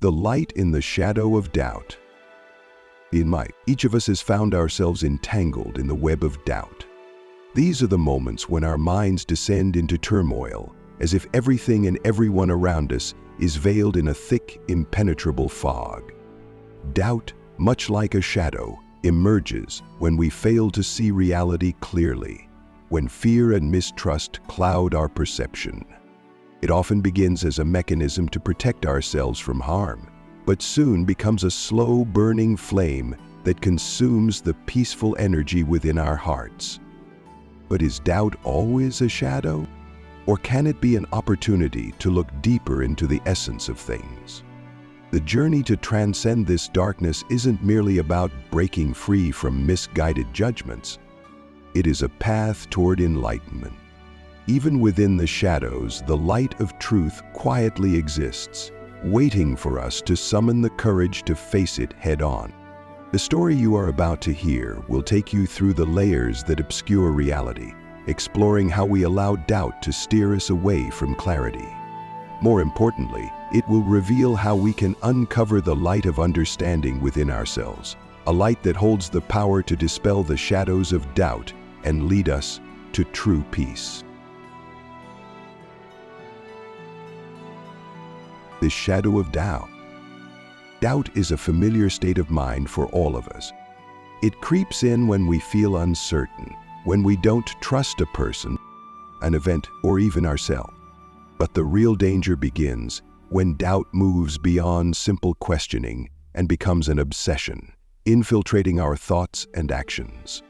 The light in the shadow of doubt. Each of us has found ourselves entangled in the web of doubt. These are the moments when our minds descend into turmoil, as if everything and everyone around us is veiled in a thick, impenetrable fog. Doubt, much like a shadow, emerges when we fail to see reality clearly, when fear and mistrust cloud our perception. It often begins as a mechanism to protect ourselves from harm, but soon becomes a slow burning flame that consumes the peaceful energy within our hearts. But is doubt always a shadow? Or can it be an opportunity to look deeper into the essence of things? The journey to transcend this darkness isn't merely about breaking free from misguided judgments. It is a path toward enlightenment. Even within the shadows, the light of truth quietly exists, waiting for us to summon the courage to face it head-on. The story you are about to hear will take you through the layers that obscure reality, exploring how we allow doubt to steer us away from clarity. More importantly, it will reveal how we can uncover the light of understanding within ourselves, a light that holds the power to dispel the shadows of doubt and lead us to true peace. The shadow of doubt. Doubt is a familiar state of mind for all of us. It creeps in when we feel uncertain, when we don't trust a person, an event, or even ourselves. But the real danger begins when doubt moves beyond simple questioning and becomes an obsession, infiltrating our thoughts and actions.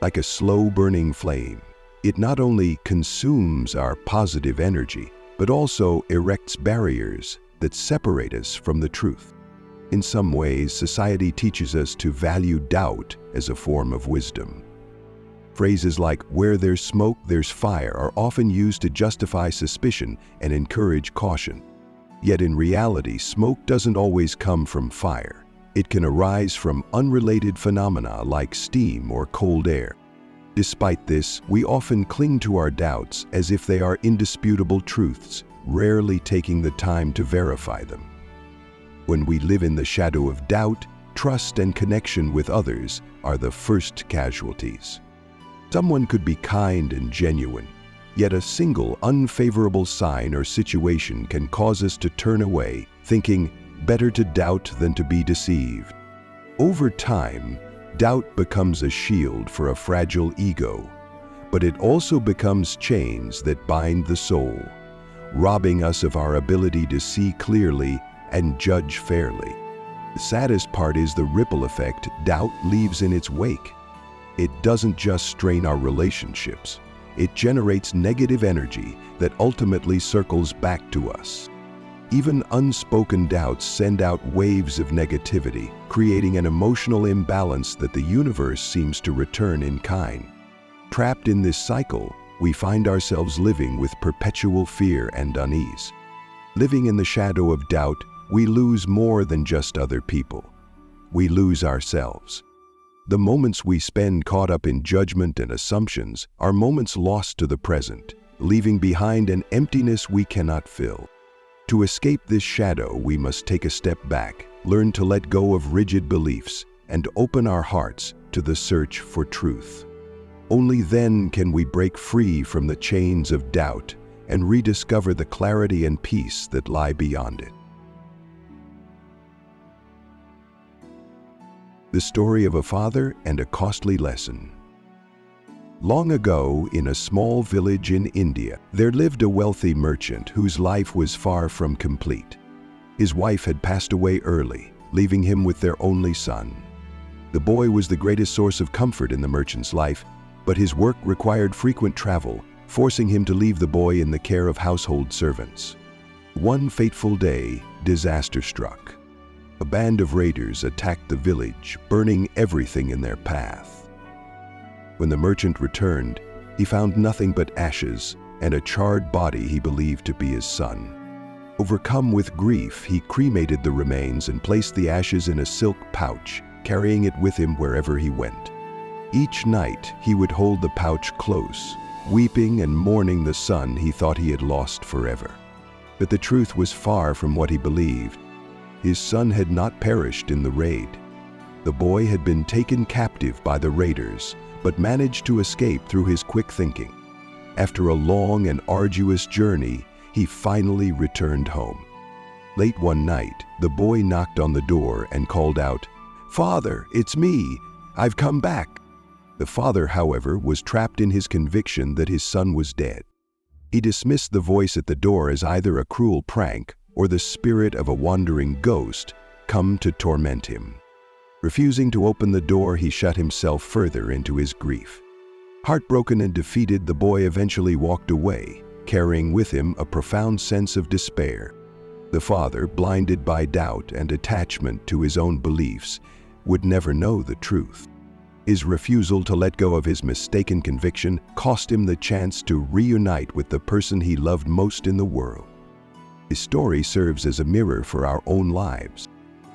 Like a slow-burning flame, it not only consumes our positive energy, but also erects barriers that separate us from the truth. In some ways, society teaches us to value doubt as a form of wisdom. Phrases like, "Where there's smoke, there's fire," are often used to justify suspicion and encourage caution. Yet in reality, smoke doesn't always come from fire. It can arise from unrelated phenomena like steam or cold air. Despite this, we often cling to our doubts as if they are indisputable truths, rarely taking the time to verify them. When we live in the shadow of doubt, trust and connection with others are the first casualties. Someone could be kind and genuine, yet a single unfavorable sign or situation can cause us to turn away, thinking, better to doubt than to be deceived. Over time, doubt becomes a shield for a fragile ego, but it also becomes chains that bind the soul, robbing us of our ability to see clearly and judge fairly. The saddest part is the ripple effect doubt leaves in its wake. It doesn't just strain our relationships, it generates negative energy that ultimately circles back to us. Even unspoken doubts send out waves of negativity, creating an emotional imbalance that the universe seems to return in kind. Trapped in this cycle, we find ourselves living with perpetual fear and unease. Living in the shadow of doubt, we lose more than just other people. We lose ourselves. The moments we spend caught up in judgment and assumptions are moments lost to the present, leaving behind an emptiness we cannot fill. To escape this shadow, we must take a step back, learn to let go of rigid beliefs, and open our hearts to the search for truth. Only then can we break free from the chains of doubt and rediscover the clarity and peace that lie beyond it. The story of a father and a costly lesson. Long ago, in a small village in India, there lived a wealthy merchant whose life was far from complete. His wife had passed away early, leaving him with their only son. The boy was the greatest source of comfort in the merchant's life, but his work required frequent travel, forcing him to leave the boy in the care of household servants. One fateful day, disaster struck. A band of raiders attacked the village, burning everything in their path. When the merchant returned, he found nothing but ashes and a charred body he believed to be his son. Overcome with grief, he cremated the remains and placed the ashes in a silk pouch, carrying it with him wherever he went. Each night, he would hold the pouch close, weeping and mourning the son he thought he had lost forever. But the truth was far from what he believed. His son had not perished in the raid. The boy had been taken captive by the raiders, but managed to escape through his quick thinking. After a long and arduous journey, he finally returned home. Late one night, the boy knocked on the door and called out, "Father, it's me. I've come back." The father, however, was trapped in his conviction that his son was dead. He dismissed the voice at the door as either a cruel prank or the spirit of a wandering ghost come to torment him. Refusing to open the door, he shut himself further into his grief. Heartbroken and defeated, the boy eventually walked away, carrying with him a profound sense of despair. The father, blinded by doubt and attachment to his own beliefs, would never know the truth. His refusal to let go of his mistaken conviction cost him the chance to reunite with the person he loved most in the world. His story serves as a mirror for our own lives.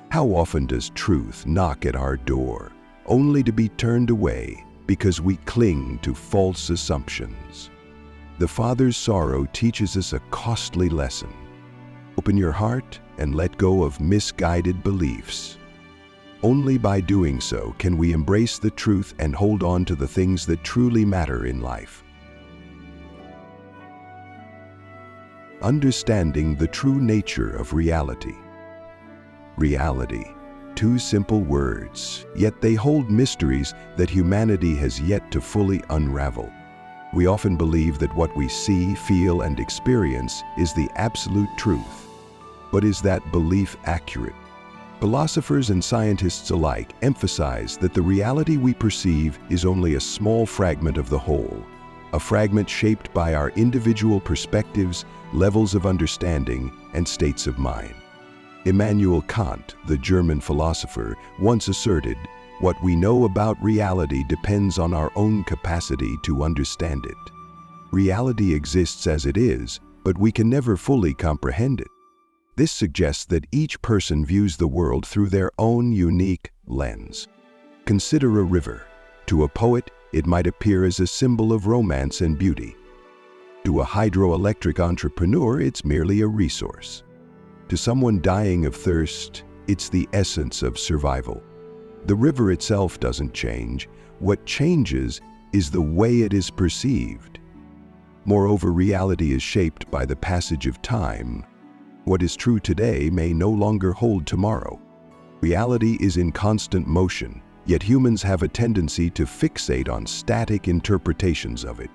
How often does truth knock at our door, only to be turned away because we cling to false assumptions? The father's sorrow teaches us a costly lesson. Open your heart and let go of misguided beliefs. Only by doing so can we embrace the truth and hold on to the things that truly matter in life. Understanding the true nature of reality. Reality. Two simple words, yet they hold mysteries that humanity has yet to fully unravel. We often believe that what we see, feel, and experience is the absolute truth. But is that belief accurate? Philosophers and scientists alike emphasize that the reality we perceive is only a small fragment of the whole, a fragment shaped by our individual perspectives, levels of understanding, and states of mind. Immanuel Kant, the German philosopher, once asserted, "What we know about reality depends on our own capacity to understand it." Reality exists as it is, but we can never fully comprehend it. This suggests that each person views the world through their own unique lens. Consider a river. To a poet, it might appear as a symbol of romance and beauty. To a hydroelectric entrepreneur, it's merely a resource. To someone dying of thirst, it's the essence of survival. The river itself doesn't change. What changes is the way it is perceived. Moreover, reality is shaped by the passage of time. What is true today may no longer hold tomorrow. Reality is in constant motion, yet humans have a tendency to fixate on static interpretations of it.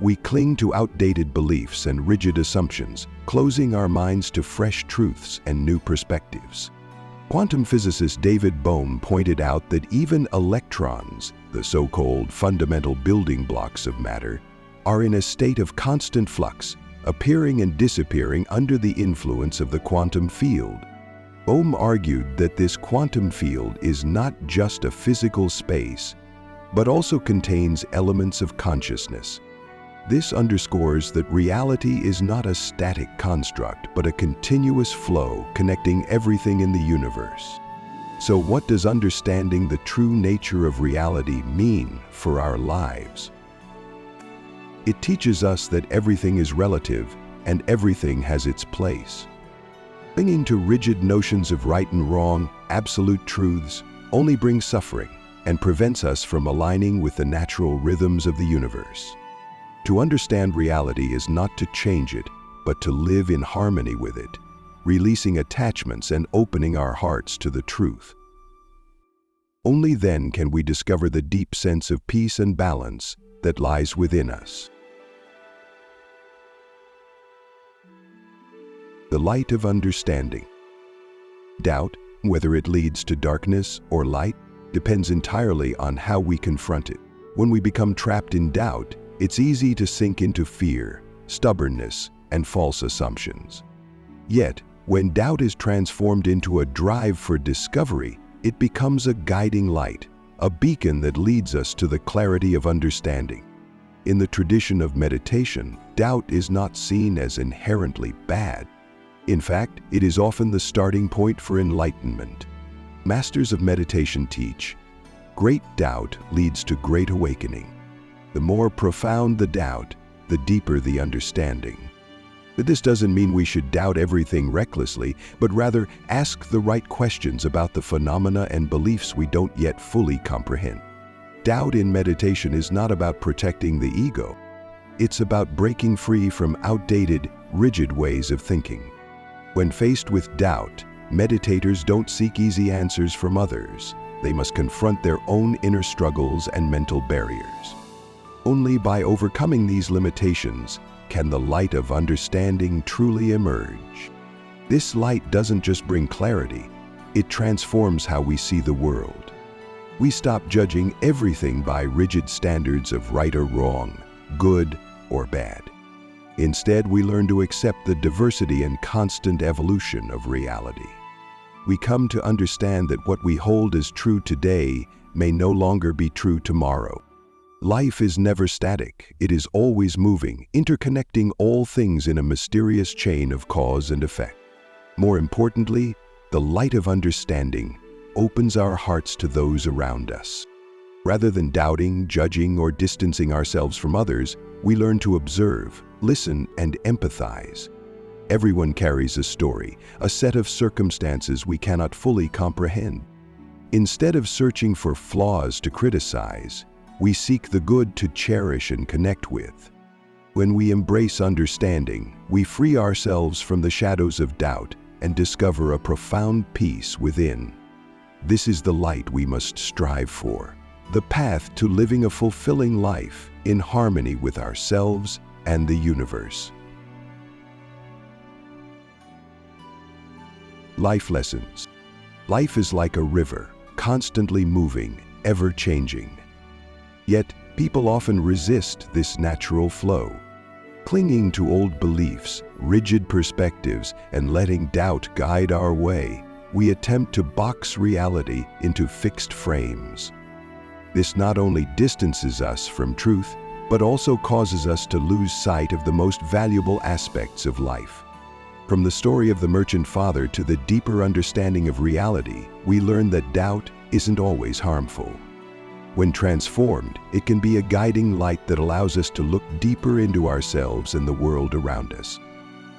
We cling to outdated beliefs and rigid assumptions, closing our minds to fresh truths and new perspectives. Quantum physicist David Bohm pointed out that even electrons, the so-called fundamental building blocks of matter, are in a state of constant flux, appearing and disappearing under the influence of the quantum field. Bohm argued that this quantum field is not just a physical space, but also contains elements of consciousness. This underscores that reality is not a static construct, but a continuous flow connecting everything in the universe. So what does understanding the true nature of reality mean for our lives? It teaches us that everything is relative and everything has its place. Clinging to rigid notions of right and wrong, absolute truths, only brings suffering and prevents us from aligning with the natural rhythms of the universe. To understand reality is not to change it, but to live in harmony with it, releasing attachments and opening our hearts to the truth. Only then can we discover the deep sense of peace and balance that lies within us. The light of understanding. Doubt, whether it leads to darkness or light, depends entirely on how we confront it. When we become trapped in doubt, it's easy to sink into fear, stubbornness, and false assumptions. Yet, when doubt is transformed into a drive for discovery, it becomes a guiding light, a beacon that leads us to the clarity of understanding. In the tradition of meditation, doubt is not seen as inherently bad. In fact, it is often the starting point for enlightenment. Masters of meditation teach, great doubt leads to great awakening. The more profound the doubt, the deeper the understanding. But this doesn't mean we should doubt everything recklessly, but rather ask the right questions about the phenomena and beliefs we don't yet fully comprehend. Doubt in meditation is not about protecting the ego. It's about breaking free from outdated, rigid ways of thinking. When faced with doubt, meditators don't seek easy answers from others. They must confront their own inner struggles and mental barriers. Only by overcoming these limitations can the light of understanding truly emerge. This light doesn't just bring clarity, it transforms how we see the world. We stop judging everything by rigid standards of right or wrong, good or bad. Instead, we learn to accept the diversity and constant evolution of reality. We come to understand that what we hold as true today may no longer be true tomorrow. Life is never static. It is always moving, interconnecting all things in a mysterious chain of cause and effect. More importantly, the light of understanding opens our hearts to those around us. Rather than doubting, judging, or distancing ourselves from others, we learn to observe, listen, and empathize. Everyone carries a story, a set of circumstances we cannot fully comprehend. Instead of searching for flaws to criticize, we seek the good to cherish and connect with. When we embrace understanding, we free ourselves from the shadows of doubt and discover a profound peace within. This is the light we must strive for, the path to living a fulfilling life in harmony with ourselves and the universe. Life lessons. Life is like a river, constantly moving, ever changing. Yet, people often resist this natural flow. Clinging to old beliefs, rigid perspectives, and letting doubt guide our way, we attempt to box reality into fixed frames. This not only distances us from truth, but also causes us to lose sight of the most valuable aspects of life. From the story of the merchant father to the deeper understanding of reality, we learn that doubt isn't always harmful. When transformed, it can be a guiding light that allows us to look deeper into ourselves and the world around us.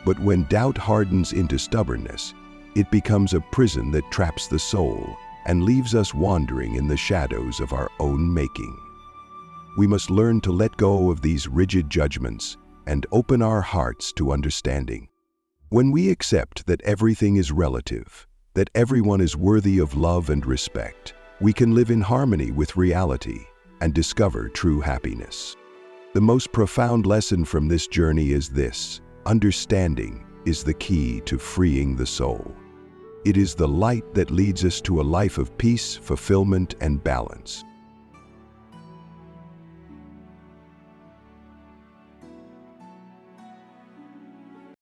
But when doubt hardens into stubbornness, it becomes a prison that traps the soul and leaves us wandering in the shadows of our own making. We must learn to let go of these rigid judgments and open our hearts to understanding. When we accept that everything is relative, that everyone is worthy of love and respect, we can live in harmony with reality and discover true happiness. The most profound lesson from this journey is this: understanding is the key to freeing the soul. It is the light that leads us to a life of peace, fulfillment, and balance.